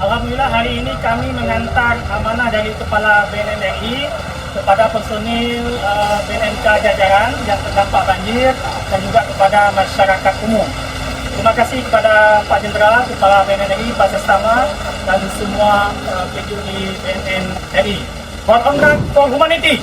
Alhamdulillah hari ini kami mengantar amanah dari Kepala BNN RI kepada personil BNNK jajaran yang terdampak banjir dan juga kepada masyarakat umum. Terima kasih kepada Pak Jenderal, Kepala BNN RI, Pak Sestama dan semua PJU di BNN RI. Bottom up for humanity.